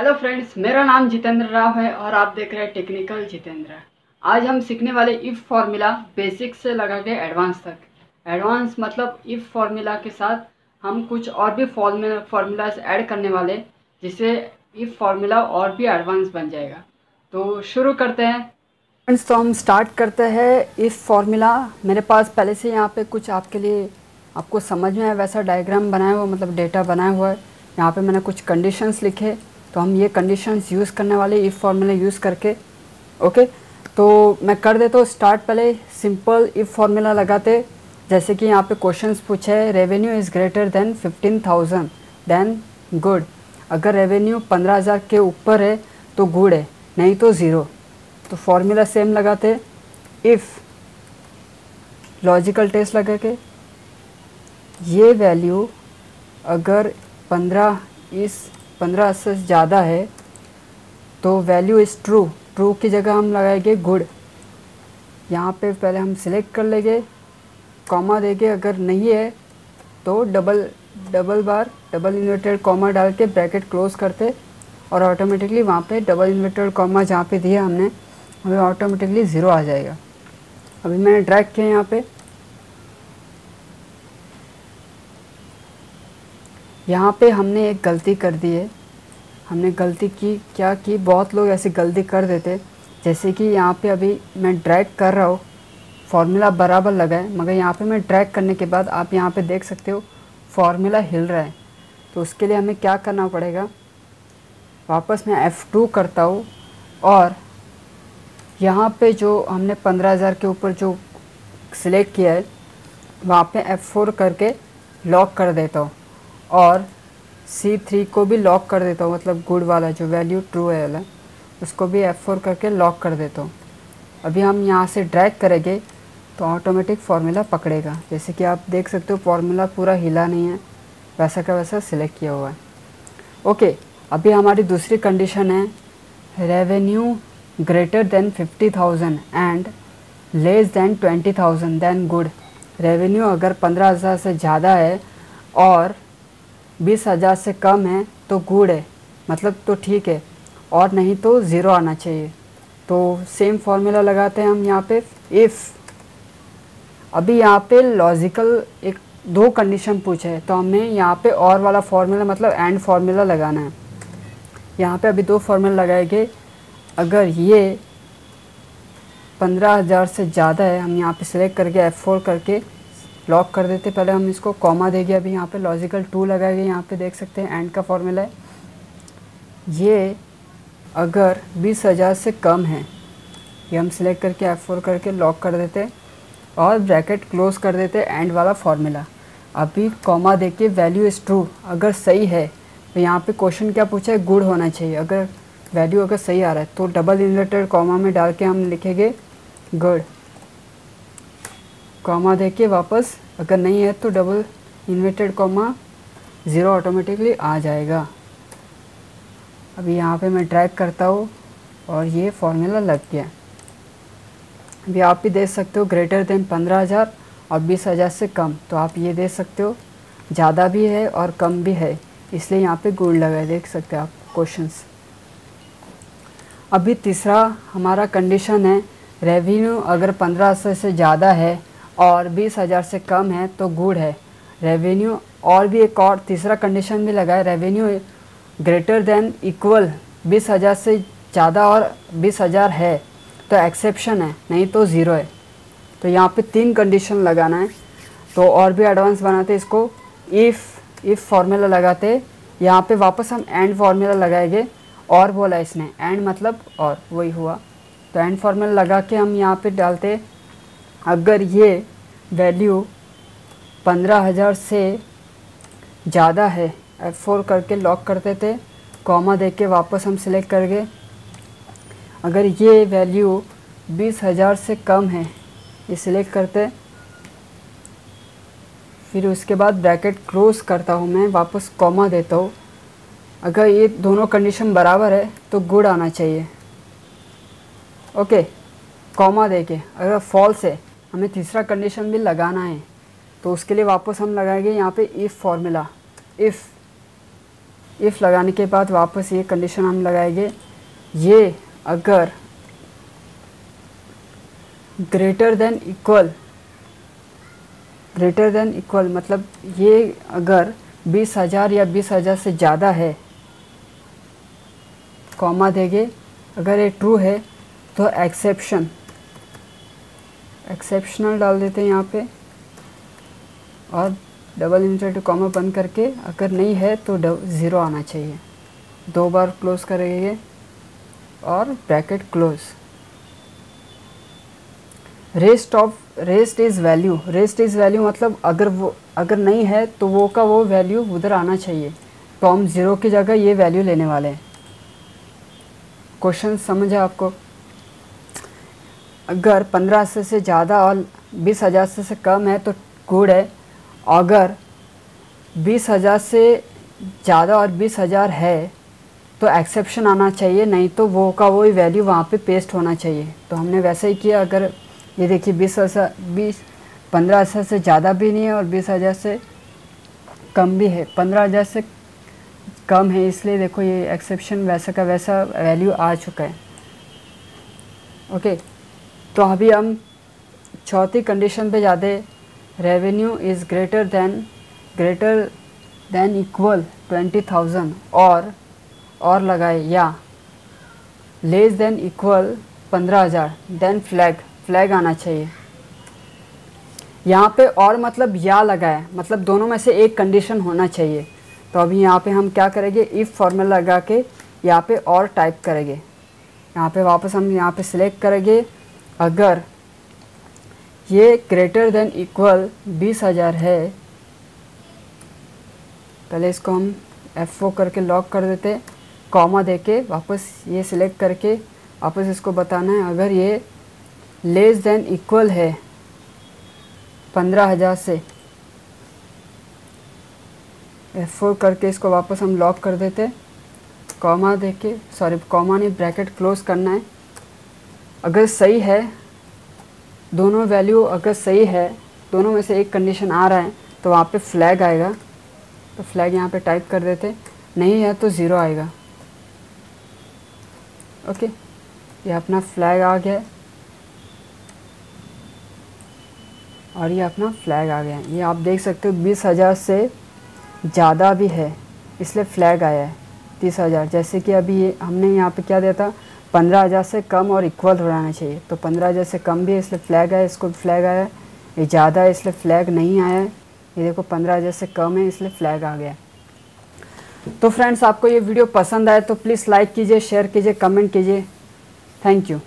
Hello friends, मेरा नाम जितेंद्र राव है और आप देख रहे हैं टेक्निकल जितेंद्र। आज हम सीखने वाले इफ़ फार्मूला बेसिक से लगा के एडवांस तक। एडवांस मतलब इफ़ फार्मूला के साथ हम कुछ और भी फार्मूलाज ऐड करने वाले, जिससे इफ़ फार्मूला और भी एडवांस बन जाएगा। तो शुरू करते हैं फ्रेंड्स। तो हम स्टार्ट करते हैं इफ़ फार्मूला। मेरे पास पहले से यहाँ पे कुछ आपके लिए आपको समझ में है वैसा डायग्राम बनाया हुआ, मतलब डेटा बनाया हुआ है। यहाँ पे मैंने कुछ कंडीशंस लिखे, तो हम ये कंडीशंस यूज़ करने वाले इफ़ फार्मूला यूज़ करके। ओके, तो मैं कर देता हूँ स्टार्ट। पहले सिंपल इफ़ फार्मूला लगाते, जैसे कि यहाँ पे क्वेश्चंस पूछे है, revenue is greater than 15,000 then good. अगर रेवेन्यू 15,000 के ऊपर है तो गुड है, नहीं तो ज़ीरो। तो फार्मूला सेम लगाते, इफ़ लॉजिकल टेस्ट लगा के ये वैल्यू अगर 15 से ज़्यादा है तो वैल्यू इज़ ट्रू। ट्रू की जगह हम लगाएंगे गुड। यहाँ पे पहले हम सिलेक्ट कर लेंगे, कॉमा देंगे, अगर नहीं है तो डबल इन्वर्टेड कॉमा डाल के ब्रैकेट क्लोज करते, और ऑटोमेटिकली वहाँ पे डबल इन्वर्टेड कॉमा जहाँ पे दिया हमने, हमें ऑटोमेटिकली ज़ीरो आ जाएगा। अभी मैंने ड्रैग किया यहाँ पे। यहाँ पे हमने एक गलती कर दी है। हमने गलती की, क्या की, बहुत लोग ऐसी गलती कर देते, जैसे कि यहाँ पे अभी मैं ड्रैग कर रहा हूँ, फार्मूला बराबर लगा है, मगर यहाँ पे मैं ड्रैग करने के बाद आप यहाँ पे देख सकते हो फार्मूला हिल रहा है। तो उसके लिए हमें क्या करना पड़ेगा, वापस मैं F2 करता हूँ, और यहाँ पे जो हमने 15,000 के ऊपर जो सिलेक्ट किया है वहाँ पे F4 करके लॉक कर देता हूँ, और C3 को भी लॉक कर देता हूँ, मतलब गुड वाला जो वैल्यू ट्रू है वाला, उसको भी F4 करके लॉक कर देता हूँ। अभी हम यहाँ से ड्रैग करेंगे तो ऑटोमेटिक फार्मूला पकड़ेगा। जैसे कि आप देख सकते हो फार्मूला पूरा हिला नहीं है, वैसा का वैसा सिलेक्ट किया हुआ है। ओके, अभी हमारी दूसरी कंडीशन है, revenue greater than 50,000 and less than 20,000 then good. Revenue अगर 15,000 से ज़्यादा है और 20,000 से कम है तो गुड है, मतलब तो ठीक है, और नहीं तो ज़ीरो आना चाहिए। तो सेम फार्मूला लगाते हैं हम यहाँ पे इफ़। अभी यहाँ पे लॉजिकल एक दो कंडीशन पूछे है, तो हमें यहाँ पे और वाला फार्मूला मतलब एंड फार्मूला लगाना है। यहाँ पे अभी दो फार्मूला लगाएंगे। अगर ये 15,000 से ज़्यादा है, हम यहाँ पे सिलेक्ट करके F4 करके लॉक कर देते। पहले हम इसको कॉमा देंगे, अभी यहाँ पे लॉजिकल 2 लगाएंगे। यहाँ पे देख सकते हैं एंड का फार्मूला है। ये अगर 20,000 से कम है, ये हम सिलेक्ट करके F4 करके लॉक कर देते और ब्रैकेट क्लोज कर देते, एंड वाला फार्मूला। अभी कॉमा देके वैल्यू इज़ ट्रू, अगर सही है तो यहाँ पे क्वेश्चन क्या पूछा है, गुड होना चाहिए। अगर वैल्यू अगर सही आ रहा है तो डबल इन्वर्टेड कॉमा में डाल के हम लिखेंगे गुड, कॉमा देके वापस, अगर नहीं है तो double inverted comma, zero automatically आ जाएगा। अभी यहाँ पे मैं ड्रैग करता हूँ और ये फार्मूला लग गया। अभी आप भी देख सकते हो ग्रेटर देन 15,000 और 20,000 से कम, तो आप ये देख सकते हो ज़्यादा भी है और कम भी है, इसलिए यहाँ पे गुड लगा है, देख सकते हो आप क्वेश्चंस। अभी तीसरा हमारा कंडीशन है, रेवेन्यू अगर 15,000 से ज़्यादा है और 20,000 से कम है तो गुड है। रेवेन्यू और भी एक और तीसरा कंडीशन भी लगा है, रेवेन्यू ग्रेटर देन इक्वल 20,000 से ज़्यादा और 20,000 है तो एक्सेप्शन है, नहीं तो ज़ीरो है। तो यहाँ पे तीन कंडीशन लगाना है। तो और भी एडवांस बनाते इसको, इफ़ फार्मूला लगाते, यहाँ पे वापस हम एंड फार्मूला लगाएंगे। और बोला इसने, एंड मतलब और, वही हुआ। तो एंड फार्मूला लगा के हम यहाँ पे डालते, अगर ये वैल्यू 15,000 से ज़्यादा है, F4 करके लॉक करते थे, कॉमा दे के वापस हम सिलेक्ट करके, अगर ये वैल्यू 20,000 से कम है, ये सिलेक्ट करते, फिर उसके बाद ब्रैकेट क्लोज करता हूँ मैं, वापस कॉमा देता हूँ। अगर ये दोनों कंडीशन बराबर है तो गुड आना चाहिए। ओके, कॉमा देके अगर फॉल्स है, हमें तीसरा कंडीशन भी लगाना है, तो उसके लिए वापस हम लगाएंगे यहाँ पे इफ़ फार्मूला। इफ़ इफ़ लगाने के बाद वापस ये कंडीशन हम लगाएंगे, ये अगर ग्रेटर देन इक्वल मतलब ये अगर 20,000 या 20,000 से ज़्यादा है, कॉमा देंगे। अगर ये ट्रू है तो एक्सेप्शनल डाल देते हैं यहाँ पे, और डबल इन्वर्टेड कॉमा बंद करके, अगर नहीं है तो 0 आना चाहिए। 2 बार क्लोज करेंगे और bracket close. Rest is value मतलब अगर नहीं है तो वो का वो वैल्यू उधर आना चाहिए, तो हम 0 की जगह ये वैल्यू लेने वाले हैं। क्वेश्चन समझ है आपको? अगर 15,000 से ज़्यादा और 20,000 से कम है तो गुड है। अगर 20,000 से ज़्यादा और 20,000 है तो एक्सेप्शन आना चाहिए, नहीं तो वो का वही वैल्यू वहाँ पे पेस्ट होना चाहिए। तो हमने वैसा ही किया। अगर ये देखिए 15,000 से ज़्यादा भी नहीं है और 20,000 से कम भी है, 15,000 से कम है, इसलिए देखो ये एक्सेप्शन वैसा का वैसा वैल्यू आ चुका है। ओके, तो अभी हम चौथी कंडीशन पे जाते। Revenue is greater than equal 20,000 और लगाए, या less than equal 15,000, then flag आना चाहिए। यहाँ पे और मतलब या लगाए, मतलब दोनों में से एक कंडीशन होना चाहिए। तो अभी यहाँ पे हम क्या करेंगे, इफ़ फॉर्मूला लगा के यहाँ पे और टाइप करेंगे। यहाँ पे वापस हम यहाँ पे सिलेक्ट करेंगे, अगर ये ग्रेटर देन इक्वल 20,000 है, पहले इसको हम F4 करके लॉक कर देते, कॉमा देके वापस ये सिलेक्ट करके वापस इसको बताना है, अगर ये लेस देन इक्वल है 15,000 से, F4 करके इसको वापस हम लॉक कर देते, कॉमा देके, सॉरी कॉमा नहीं ब्रैकेट क्लोज करना है। अगर सही है दोनों वैल्यू, अगर सही है दोनों में से एक कंडीशन आ रहा है तो वहाँ पे फ्लैग आएगा, तो फ्लैग यहाँ पे टाइप कर देते, नहीं है तो 0 आएगा। ओके, ये अपना फ्लैग आ गया है और ये अपना फ्लैग आ गया है। ये आप देख सकते हो 20,000 से ज़्यादा भी है इसलिए फ्लैग आया है 30,000। जैसे कि अभी ये हमने यहाँ पे क्या दिया था, 15,000 से कम और इक्वल होना चाहिए, तो 15,000 से कम भी है इसलिए फ्लैग आया, इसको फ्लैग आया। ये ज़्यादा है इसलिए फ्लैग नहीं आया है, ये देखो 15,000 से कम है इसलिए फ्लैग आ गया। तो फ्रेंड्स, आपको ये वीडियो पसंद आए तो प्लीज़ लाइक कीजिए, शेयर कीजिए, कमेंट कीजिए। Thank you.